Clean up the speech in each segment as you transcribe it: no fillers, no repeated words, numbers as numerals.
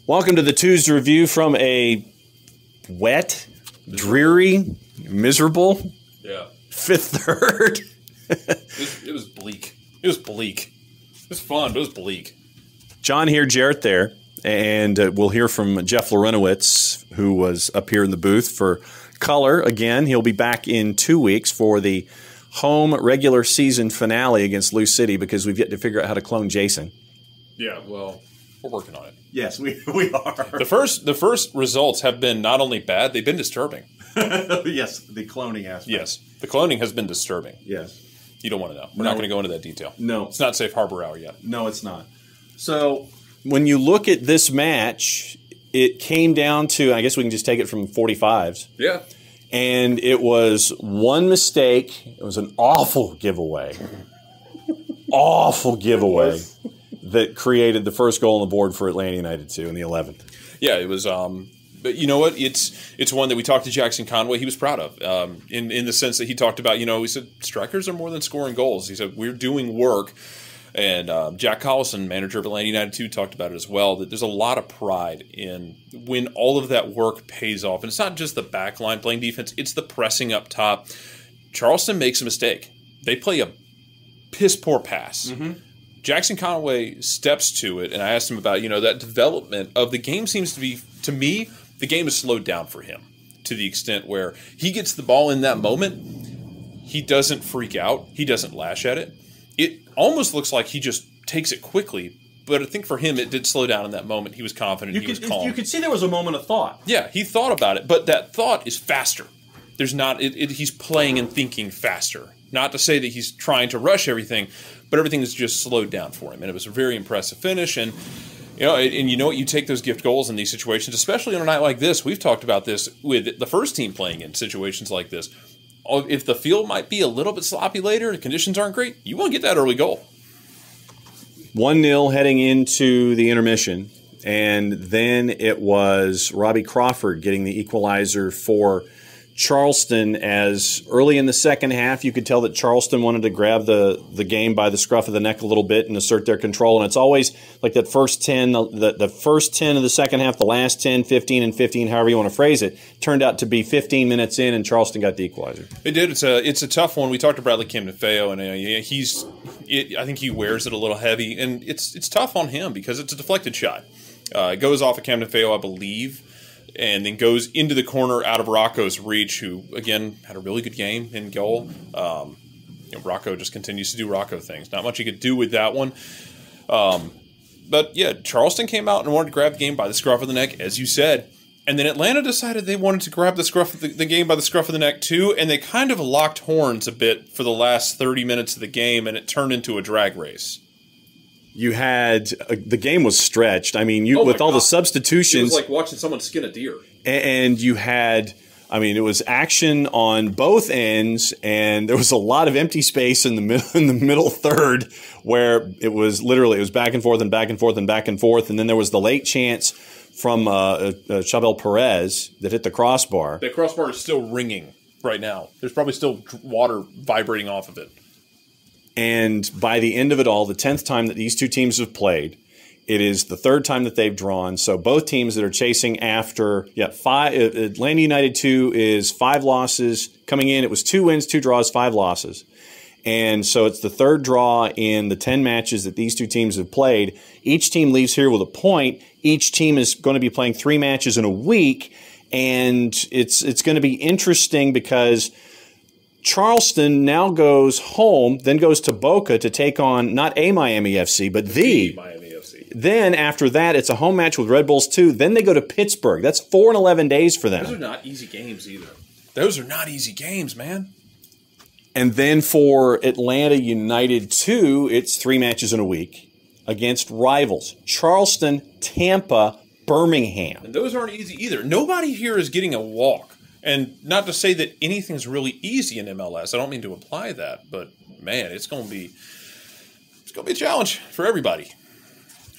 Welcome to the 2's review from a wet, dreary, miserable Fifth Third. It was bleak. It was bleak. It was fun, but it was bleak. John here, Jarrett there, and we'll hear from Jeff Larentowicz, who was up here in the booth for color again. He'll be back in 2 weeks for the home regular season finale against Lou City because we've yet to figure out how to clone Jason. Yeah, well, we're working on it. Yes, we are. The first results have been not only bad, they've been disturbing. Yes, the cloning aspect. Yes, the cloning has been disturbing. Yes. You don't want to know. We're not going to go into that detail. No. It's not safe harbor hour yet. No, it's not. So when you look at this match, it came down to, I guess we can just take it from 45s. Yeah. And it was one mistake. It was an awful giveaway. Awful giveaway that created the first goal on the board for Atlanta United 2 in the 11th. Yeah, it was but you know what? It's one that we talked to Jackson Conway. He was proud of in the sense that he talked about, he said, strikers are more than scoring goals. He said, we're doing work. And Jack Collison, manager of Atlanta United 2, talked about it as well, that there's a lot of pride in when all of that work pays off. And it's not just the back line playing defense, it's the pressing up top. Charleston makes a mistake. They play a piss-poor pass. Mm-hmm. Jackson Conway steps to it, and I asked him about, that development of the game seems to be, to me, the game is slowed down for him to the extent where he gets the ball in that moment, he doesn't freak out, he doesn't lash at it. It almost looks like he just takes it quickly, but I think for him it did slow down in that moment. He was confident, he was calm. You could see there was a moment of thought. Yeah, he thought about it, but that thought is faster. There's not. He's playing and thinking faster. Not to say that he's trying to rush everything, but everything is just slowed down for him, and it was a very impressive finish. And you know what? You take those gift goals in these situations, especially on a night like this. We've talked about this with the first team playing in situations like this. If the field might be a little bit sloppy later, the conditions aren't great, you want to get that early goal. 1-0 heading into the intermission, and then it was Robbie Crawford getting the equalizer for Charleston, as early in the second half you could tell that Charleston wanted to grab the game by the scruff of the neck a little bit and assert their control. And it's always like that first 10, the first 10 of the second half, the last 10, 15, and 15, however you want to phrase it, turned out to be 15 minutes in, and Charleston got the equalizer. It did. It's a tough one. We talked to Bradley Camden-Feo, and I think he wears it a little heavy, and it's tough on him because it's a deflected shot. It goes off of Camden-Feo, I believe, and then goes into the corner out of Rocco's reach, who, again, had a really good game in goal. Rocco just continues to do Rocco things. Not much he could do with that one. But, yeah, Charleston came out and wanted to grab the game by the scruff of the neck, as you said. And then Atlanta decided they wanted to grab the game by the scruff of the neck, too, and they kind of locked horns a bit for the last 30 minutes of the game, and it turned into a drag race. You had the game was stretched. I mean, with all the substitutions, it was like watching someone skin a deer. And you had, it was action on both ends, and there was a lot of empty space in the middle third, where it was back and forth and back and forth and back and forth, and then there was the late chance from Chabel Perez that hit the crossbar. The crossbar is still ringing right now. There's probably still water vibrating off of it. And by the end of it all, the 10th time that these two teams have played, it is the third time that they've drawn. So both teams that are chasing after, Atlanta United 2 is 5 losses. Coming in, it was 2 wins, 2 draws, 5 losses. And so it's the third draw in the 10 matches that these two teams have played. Each team leaves here with a point. Each team is going to be playing 3 matches in a week. And it's going to be interesting because Charleston now goes home, then goes to Boca to take on not a Miami FC, but the Miami FC. Then after that, it's a home match with Red Bulls 2. Then they go to Pittsburgh. That's 4 and 11 days for them. Those are not easy games either. Those are not easy games, man. And then for Atlanta United 2, it's 3 matches in a week against rivals. Charleston, Tampa, Birmingham. And those aren't easy either. Nobody here is getting a walk. And not to say that anything's really easy in MLS. I don't mean to imply that, but man, it's going to be a challenge for everybody.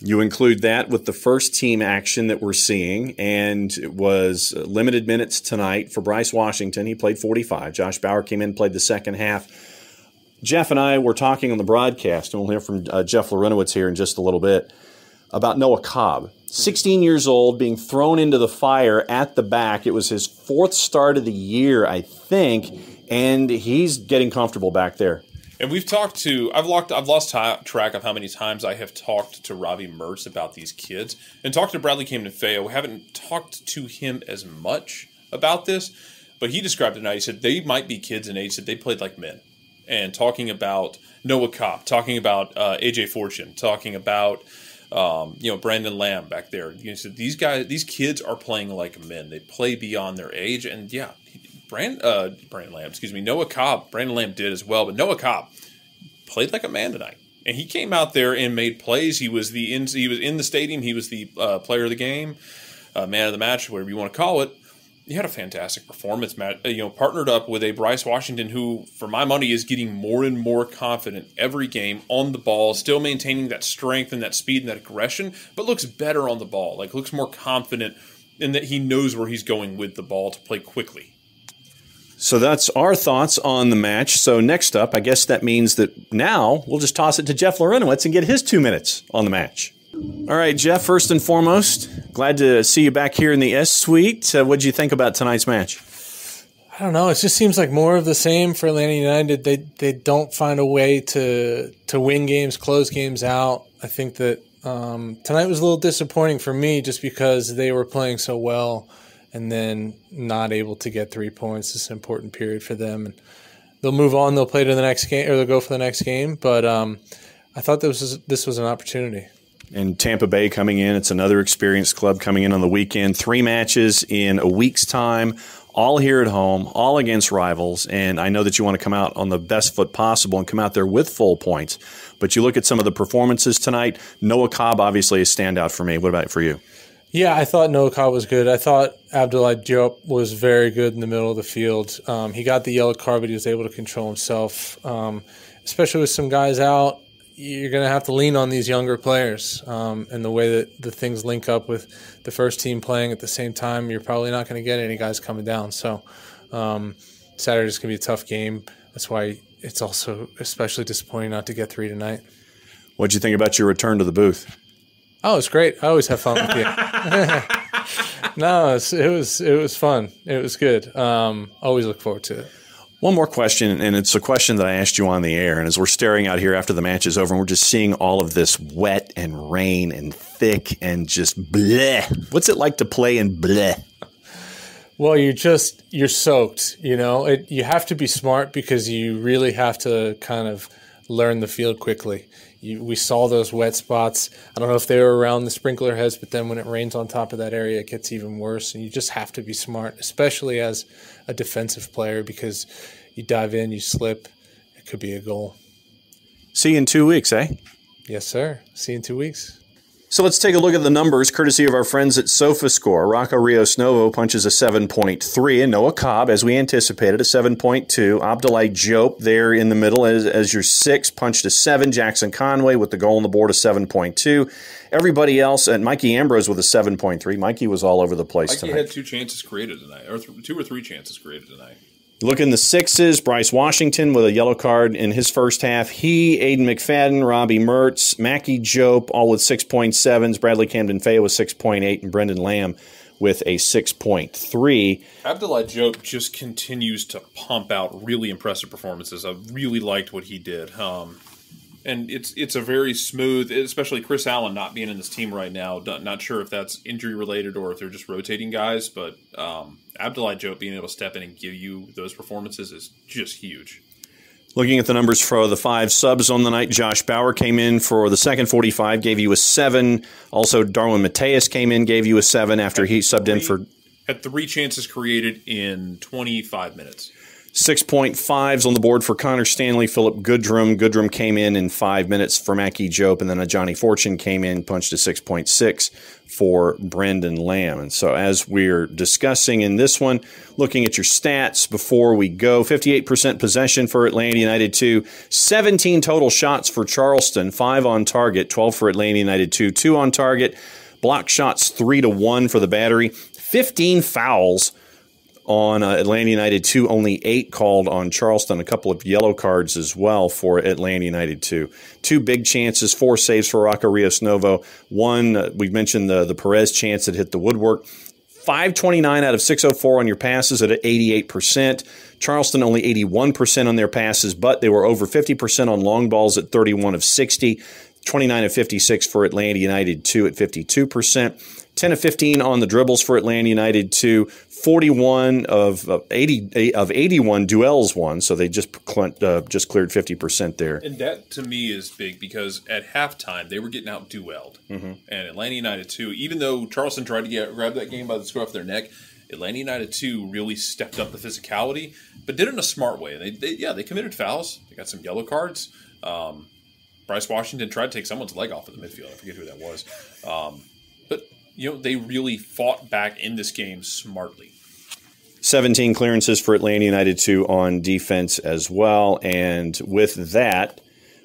You include that with the first team action that we're seeing, and it was limited minutes tonight for Bryce Washington. He played 45. Josh Bauer came in, played the second half. Jeff and I were talking on the broadcast, and we'll hear from Jeff Larentowicz here in just a little bit, about Noah Cobb. 16 years old, being thrown into the fire at the back. It was his 4th start of the year, I think, and he's getting comfortable back there. And we've talked to – I've lost track of how many times I have talked to Robbie Mertz about these kids. And talked to Bradley Camden-Feo. We haven't talked to him as much about this, but he described it tonight. He said they might be kids in age. He said they played like men. And talking about Noah Kopp, talking about A.J. Fortune, talking about Brandon Lamb back there. He said these kids are playing like men. They play beyond their age. And yeah, Brandon Lamb, Noah Kopp, Brandon Lamb did as well, but Noah Kopp played like a man tonight. And he came out there and made plays. He was in the stadium. He was the player of the game, man of the match, whatever you want to call it. He had a fantastic performance, Matt. Partnered up with a Bryce Washington who, for my money, is getting more and more confident every game on the ball, still maintaining that strength and that speed and that aggression, but looks better on the ball. Looks more confident in that he knows where he's going with the ball to play quickly. So that's our thoughts on the match. So next up, I guess that means that now we'll just toss it to Jeff Larentowicz and get his 2 minutes on the match. All right, Jeff, first and foremost, glad to see you back here in the S Suite. What did you think about tonight's match? I don't know. It just seems like more of the same for Atlanta United. They don't find a way to win games, close games out. I think that tonight was a little disappointing for me just because they were playing so well and then not able to get 3 points. It's an important period for them. And they'll move on. They'll play to the next game, or they'll go for the next game. But I thought this was an opportunity. And Tampa Bay coming in, it's another experienced club coming in on the weekend. 3 matches in a week's time, all here at home, all against rivals. And I know that you want to come out on the best foot possible and come out there with full points. But you look at some of the performances tonight, Noah Cobb obviously a standout for me. What about for you? Yeah, I thought Noah Cobb was good. I thought Abdoulaye Diop was very good in the middle of the field. He got the yellow card, but he was able to control himself, especially with some guys out. You're going to have to lean on these younger players, and the way that the things link up with the first team playing at the same time, you're probably not going to get any guys coming down. So Saturday's going to be a tough game. That's why it's also especially disappointing not to get 3 tonight. What'd you think about your return to the booth? Oh, it's great. I always have fun with you. No, it was fun. It was good. Always look forward to it. One more question, and it's a question that I asked you on the air. And as we're staring out here after the match is over, and we're just seeing all of this wet and rain and thick and just bleh. What's it like to play in bleh? Well, you're soaked. You have to be smart because you really have to kind of learn the field quickly. We saw those wet spots. I don't know if they were around the sprinkler heads, but then when it rains on top of that area, it gets even worse. And you just have to be smart, especially as a defensive player, because you dive in, you slip, it could be a goal. See you in 2 weeks, eh? Yes, sir. See you in 2 weeks. So let's take a look at the numbers, courtesy of our friends at SofaScore. Rocco Rios Novo punches a 7.3, and Noah Cobb, as we anticipated, a 7.2. Abdoulaye Diop there in the middle as your 6, punched a 7. Jackson Conway with the goal on the board, a 7.2. Everybody else, and Mikey Ambrose with a 7.3. Mikey was all over the place tonight. Mikey had 2 chances created tonight, or 2 or 3 chances created tonight. Look in the 6s, Bryce Washington with a yellow card in his first half. He, Aiden McFadden, Robbie Mertz, Mackie Jope, all with 6.7s. Bradley Camden-Feo with 6.8, and Brendan Lamb with a 6.3. Abdoulaye Diop just continues to pump out really impressive performances. I really liked what he did. And it's a very smooth, especially Chris Allen not being in this team right now. Not sure if that's injury related or if they're just rotating guys, but Abdoulaye Diop being able to step in and give you those performances is just huge. Looking at the numbers for the 5 subs on the night, Josh Bauer came in for the second 45, gave you a 7. Also, Darwin Mateus came in, gave you a 7 after he subbed in for... Had 3 chances created in 25 minutes. 6.5s on the board for Connor Stanley, Philip Goodrum. Goodrum came in 5 minutes for Mackie Jope, and then a Johnny Fortune came in, punched a 6.6 for Brendan Lamb. And so as we're discussing in this one, looking at your stats before we go, 58% possession for Atlanta United 2, 17 total shots for Charleston, 5 on target, 12 for Atlanta United 2, 2 on target, block shots 3-1 for the Battery, 15 fouls on Atlanta United 2, only 8 called on Charleston, a couple of yellow cards as well for Atlanta United 2. 2 big chances, 4 saves for Rocco Rios Novo. One, we mentioned the Perez chance that hit the woodwork. 529 out of 604 on your passes at 88%. Charleston only 81% on their passes, but they were over 50% on long balls at 31 of 60. 29 of 56 for Atlanta United 2 at 52%. 10 of 15 on the dribbles for Atlanta United 2. 41 of 81 duels won, so they just cleared 50% there. And that, to me, is big because at halftime, they were getting out-duelled. Mm-hmm. And Atlanta United 2, even though Charleston tried to grab that game by the scruff of their neck, Atlanta United 2 really stepped up the physicality, but did it in a smart way. They committed fouls. They got some yellow cards. Bryce Washington tried to take someone's leg off of the midfield. I forget who that was. But they really fought back in this game smartly. 17 clearances for Atlanta United 2 on defense as well. And with that,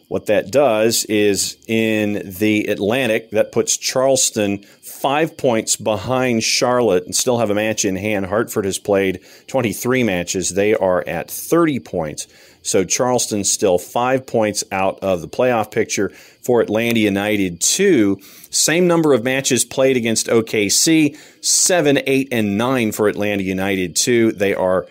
what that does is in the Atlantic, that puts Charleston 5 points behind Charlotte and still have a match in hand. Hartford has played 23 matches. They are at 30 points. So Charleston's still 5 points out of the playoff picture. For Atlanta United 2, same number of matches played against OKC, 7, 8, and 9 for Atlanta United 2. They are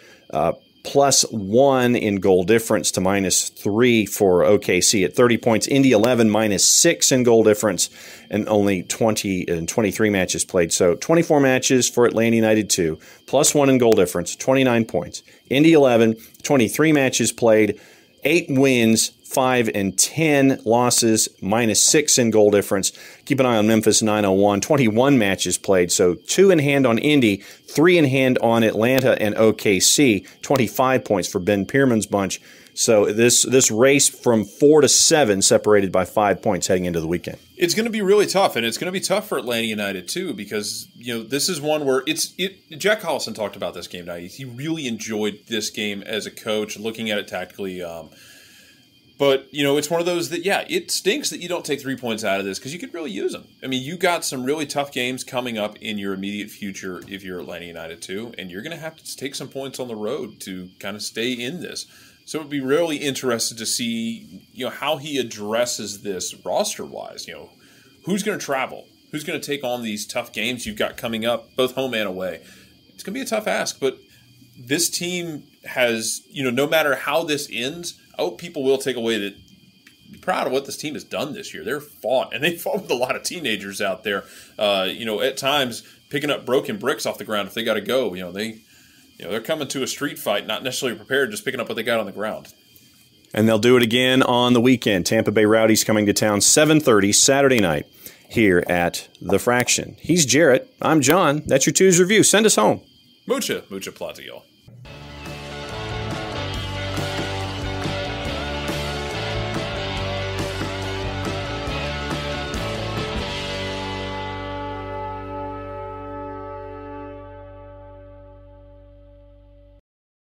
+1 in goal difference to -3 for OKC at 30 points. Indy 11 -6 in goal difference and only 23 matches played. So 24 matches for Atlanta United 2, +1 in goal difference, 29 points. Indy 11, 23 matches played, 8 wins, 5 and 10 losses, -6 in goal difference. Keep an eye on Memphis 901, 21 matches played, so 2 in hand on Indy, 3 in hand on Atlanta and OKC, 25 points for Ben Pierman's bunch. So this race from 4 to 7 separated by 5 points heading into the weekend. It's going to be really tough, and it's going to be tough for Atlanta United too, because this is one where Jack Collison talked about this game tonight. He really enjoyed this game as a coach, looking at it tactically. But, it's one of those that, it stinks that you don't take 3 points out of this because you could really use them. I mean, you got some really tough games coming up in your immediate future if you're Atlanta United too, and you're going to have to take some points on the road to kind of stay in this. So it would be really interested to see, how he addresses this roster-wise. Who's going to travel? Who's going to take on these tough games you've got coming up, both home and away? It's going to be a tough ask, but this team has, no matter how this ends, I hope people will take away that be proud of what this team has done this year. They're fought, and they fought with a lot of teenagers out there. At times picking up broken bricks off the ground if they got to go. They're coming to a street fight, not necessarily prepared, just picking up what they got on the ground. And they'll do it again on the weekend. Tampa Bay Rowdies coming to town 7:30 Saturday night here at The Fraction. He's Jarrett. I'm John. That's your 2's review. Send us home. Mucha plata, y'all.